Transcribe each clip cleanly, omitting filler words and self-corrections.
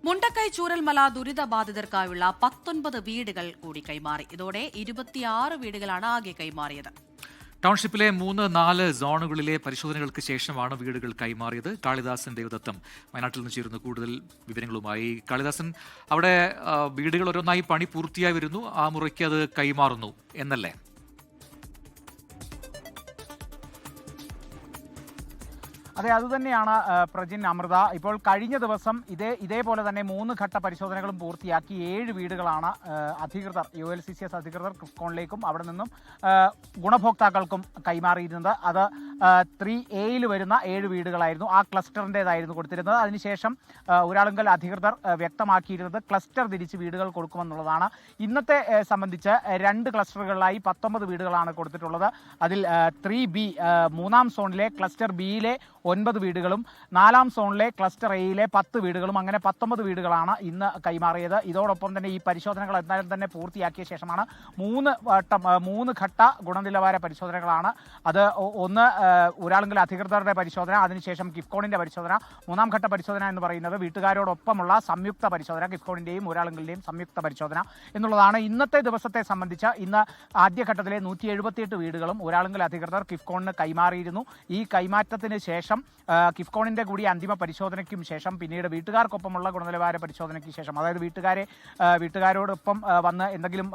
മുണ്ടക്കൈ ചൂരൽമല ദുരിതബാധിതർക്കായുള്ള 19 വീടുകൾ കൂടി കൈമാറി. ഇതോടെ 26 വീടുകളാണ് ആകെ കൈമാറിയത്. ടൗൺഷിപ്പിലെ 3-4 സോണുകളിലെ പരിശോധനകൾക്ക് ശേഷമാണ് വീടുകൾ കൈമാറിയത്. കാളിദാസൻ ദേവദത്തം വയനാട്ടിൽ നിന്ന് ചേരുന്നു കൂടുതൽ വിവരങ്ങളുമായി. കാളിദാസൻ, അവിടെ വീടുകൾ ഓരോന്നായി പണി പൂർത്തിയായി വരുന്നു, ആ മുറയ്ക്ക് അത് കൈമാറുന്നു എന്നല്ലേ? അതെ, അതുതന്നെയാണ് പ്രജിൻ, അമൃത. ഇപ്പോൾ കഴിഞ്ഞ ദിവസം ഇതേപോലെ തന്നെ 3 ഘട്ട പരിശോധനകളും പൂർത്തിയാക്കി 7 വീടുകളാണ് അധികൃതർ ULCCS അധികൃതർ ക്രിപ്കോണിലേക്കും അവിടെ നിന്നും ഗുണഭോക്താക്കൾക്കും കൈമാറിയിരുന്നത്. അത് 3A വരുന്ന 7 വീടുകളായിരുന്നു. ആ ക്ലസ്റ്ററിൻ്റെതായിരുന്നു കൊടുത്തിരുന്നത്. അതിനുശേഷം ഊരാളുങ്കൽ അധികൃതർ വ്യക്തമാക്കിയിരുന്നത് ക്ലസ്റ്റർ തിരിച്ച് വീടുകൾ കൊടുക്കുമെന്നുള്ളതാണ്. ഇന്നത്തെ സംബന്ധിച്ച് 2 ക്ലസ്റ്ററുകളിലായി 19 വീടുകളാണ് കൊടുത്തിട്ടുള്ളത്. അതിൽ 3B 3-ാം സോണിലെ ക്ലസ്റ്റർ ബിയിലെ 9 വീടുകളും 4-ാം സോണിലെ ക്ലസ്റ്റർ എയിലെ 10 വീടുകളും അങ്ങനെ 19 വീടുകളാണ് ഇന്ന് കൈമാറിയത്. ഇതോടൊപ്പം തന്നെ ഈ പരിശോധനകൾ എന്തായാലും തന്നെ പൂർത്തിയാക്കിയ ശേഷമാണ് 3 ഘട്ട ഗുണനിലവാര പരിശോധനകളാണ്. അത് ഒന്ന് ഊരാളുങ്കൽ അധികൃതരുടെ പരിശോധന, അതിനുശേഷം കിഫ്കോണിൻ്റെ പരിശോധന. 3-ാം ഘട്ട പരിശോധന എന്ന് പറയുന്നത് വീട്ടുകാരോടൊപ്പമുള്ള സംയുക്ത പരിശോധന, കിഫ്കോണിൻ്റെയും ഊരാളുങ്കലിൻ്റെയും സംയുക്ത പരിശോധന എന്നുള്ളതാണ്. ഇന്നത്തെ ദിവസത്തെ സംബന്ധിച്ച് ഇന്ന് ആദ്യഘട്ടത്തിലെ 178 വീടുകളും ഊരാളുങ്കൽ അധികൃതർ കിഫ്കോണിന് കൈമാറിയിരുന്നു. ഈ കൈമാറ്റത്തിന് ശേഷം കിഫ്കോണിൻ്റെ കൂടി അന്തിമ പരിശോധനയ്ക്കും ശേഷം പിന്നീട് വീട്ടുകാർക്കൊപ്പമുള്ള ഗുണനിലവാര പരിശോധനയ്ക്ക് ശേഷം, അതായത് വീട്ടുകാരോടൊപ്പം വന്ന് എന്തെങ്കിലും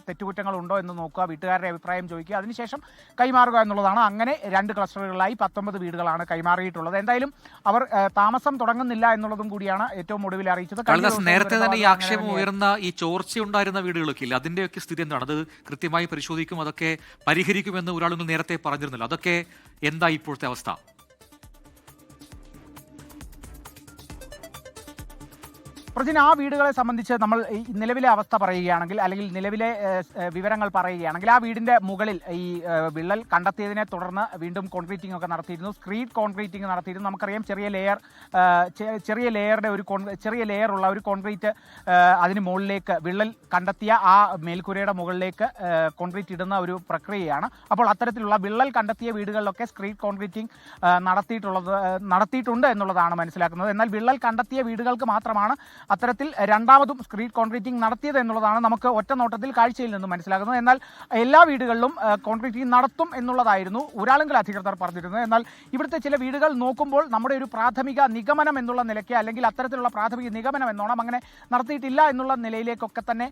തെറ്റുകുറ്റങ്ങൾ ഉണ്ടോ എന്ന് നോക്കുക, വീട്ടുകാരുടെ അഭിപ്രായം ചോദിക്കുക, അതിനുശേഷം കൈമാറുക എന്നുള്ളതാണ്. അങ്ങനെ 2 ക്ലസ്റ്ററുകളിലായി 19 വീടുകളാണ് കൈമാറിയിട്ടുള്ളത്. എന്തായാലും അവർ താമസം തുടങ്ങുന്നില്ല എന്നുള്ളതും കൂടിയാണ് ഏറ്റവും ഒടുവിൽ അറിയിച്ചത്. നേരത്തെ തന്നെ ഈ ആക്ഷേപം ഉയർന്ന ഈ ചോർച്ചയുണ്ടായിരുന്ന വീടുകളൊക്കെ ഇല്ല, അതിന്റെയൊക്കെ സ്ഥിതി എന്താണ്? അത് കൃത്യമായി പരിശോധിക്കും, അതൊക്കെ പരിഹരിക്കുമെന്ന് ഒരാളുകൾ നേരത്തെ പറഞ്ഞിരുന്നല്ലോ, അതൊക്കെ എന്താ ഇപ്പോഴത്തെ അവസ്ഥ? പ്രജിൻ, ആ വീടുകളെ സംബന്ധിച്ച് നമ്മൾ നിലവിലെ അവസ്ഥ പറയുകയാണെങ്കിൽ, അല്ലെങ്കിൽ നിലവിലെ വിവരങ്ങൾ പറയുകയാണെങ്കിൽ, ആ വീടിൻ്റെ മുകളിൽ ഈ വിള്ളൽ കണ്ടെത്തിയതിനെ തുടർന്ന് വീണ്ടും കോൺക്രീറ്റിംഗ് ഒക്കെ നടത്തിയിരുന്നു, സ്ക്രീഡ് കോൺക്രീറ്റിംഗ് നടത്തിയിരുന്നു. നമുക്കറിയാം ചെറിയ ലെയർ ഉള്ള ഒരു കോൺക്രീറ്റ് അതിന് മുകളിലേക്ക് വിള്ളൽ കണ്ടെത്തിയ ആ മേൽക്കൂരയുടെ മുകളിലേക്ക് കോൺക്രീറ്റ് ഇടുന്ന ഒരു പ്രക്രിയയാണ്. അപ്പോൾ അത്തരത്തിലുള്ള വിള്ളൽ കണ്ടെത്തിയ വീടുകളിലൊക്കെ സ്ക്രീഡ് കോൺക്രീറ്റിംഗ് നടത്തിയിട്ടുണ്ട് എന്നുള്ളതാണ് മനസ്സിലാക്കുന്നത്. എന്നാൽ വിള്ളൽ കണ്ടെത്തിയ വീടുകൾക്ക് മാത്രമാണ് അത്തരത്തിൽ രണ്ടാമതും സ്ക്രീഡ് കോൺക്രീറ്റിംഗ് നടത്തിയത് എന്നുള്ളതാണ് നമുക്ക് ഒറ്റ നോട്ടത്തിൽ കാഴ്ചയിൽ നിന്നും മനസ്സിലാക്കുന്നത്. എന്നാൽ എല്ലാ വീടുകളിലും കോൺക്രീറ്റിംഗ് നടത്തും എന്നുള്ളതായിരുന്നു ഊരാളുങ്കൽ അധികൃതർ പറഞ്ഞിരുന്നത്. എന്നാൽ ഇവിടുത്തെ ചില വീടുകൾ നോക്കുമ്പോൾ നമ്മുടെ ഒരു പ്രാഥമിക നിഗമനം എന്നുള്ള നിലയ്ക്ക്, അല്ലെങ്കിൽ അത്തരത്തിലുള്ള പ്രാഥമിക നിഗമനം എന്നോണം അങ്ങനെ നടത്തിയിട്ടില്ല എന്നുള്ള നിലയിലേക്കൊക്കെ തന്നെ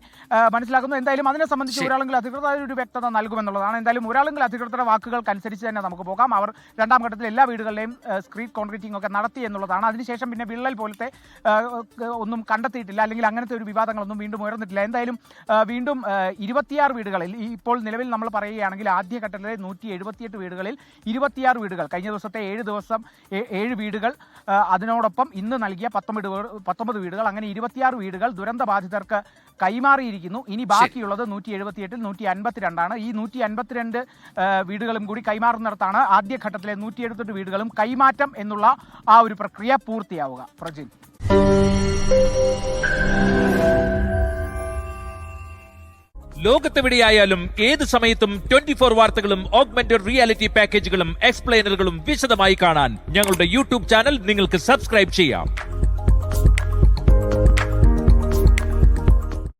മനസ്സിലാക്കുന്നു. എന്തായാലും അതിനെ സംബന്ധിച്ച് ഊരാളുങ്കൽ അധികൃതർ ഒരു വ്യക്തത നൽകുമെന്നുള്ളതാണ്. എന്തായാലും ഊരാളുങ്കൽ അധികൃതരുടെ വാക്കുകൾക്കനുസരിച്ച് തന്നെ നമുക്ക് പോകാം. അവർ 2-ാം ഘട്ടത്തിൽ എല്ലാ വീടുകളിലെയും സ്ക്രീഡ് കോൺക്രീറ്റിംഗ് ഒക്കെ നടത്തി എന്നുള്ളതാണ്. അതിനുശേഷം പിന്നെ വിള്ളൽ പോലത്തെ ഒന്നും കണ്ടെത്തിയിട്ടില്ല, അല്ലെങ്കിൽ അങ്ങനത്തെ ഒരു വിവാദങ്ങളൊന്നും വീണ്ടും ഉയർന്നിട്ടില്ല. എന്തായാലും വീണ്ടും 26 വീടുകളിൽ, ഇപ്പോൾ നിലവിൽ നമ്മൾ പറയുകയാണെങ്കിൽ ആദ്യഘട്ടത്തിലെ 178 വീടുകളിൽ 26 വീടുകൾ, കഴിഞ്ഞ ദിവസത്തെ 7 വീടുകൾ, അതിനോടൊപ്പം ഇന്ന് നൽകിയ 19 വീടുകൾ, അങ്ങനെ 26 വീടുകൾ ദുരന്തബാധിതർക്ക് കൈമാറിയിരിക്കുന്നു. ഇനി ബാക്കിയുള്ളത് 178-ൽ 152ആണ്. ഈ 152 വീടുകളും കൂടി കൈമാറുന്നിടത്താണ് ആദ്യഘട്ടത്തിലെ 178 വീടുകളും കൈമാറ്റം എന്നുള്ള ആ ഒരു പ്രക്രിയ പൂർത്തിയാവുക. പ്രജിൻ, ലോകത്തെവിടെയായാലും ഏത് സമയത്തും 24 വാർത്തകളും ഓഗ്മെന്റഡ് റിയാലിറ്റി പാക്കേജുകളും എക്സ്പ്ലെയിനറുകളും വിശദമായി കാണാൻ ഞങ്ങളുടെ YouTube ചാനൽ നിങ്ങൾക്ക് സബ്സ്ക്രൈബ് ചെയ്യാം.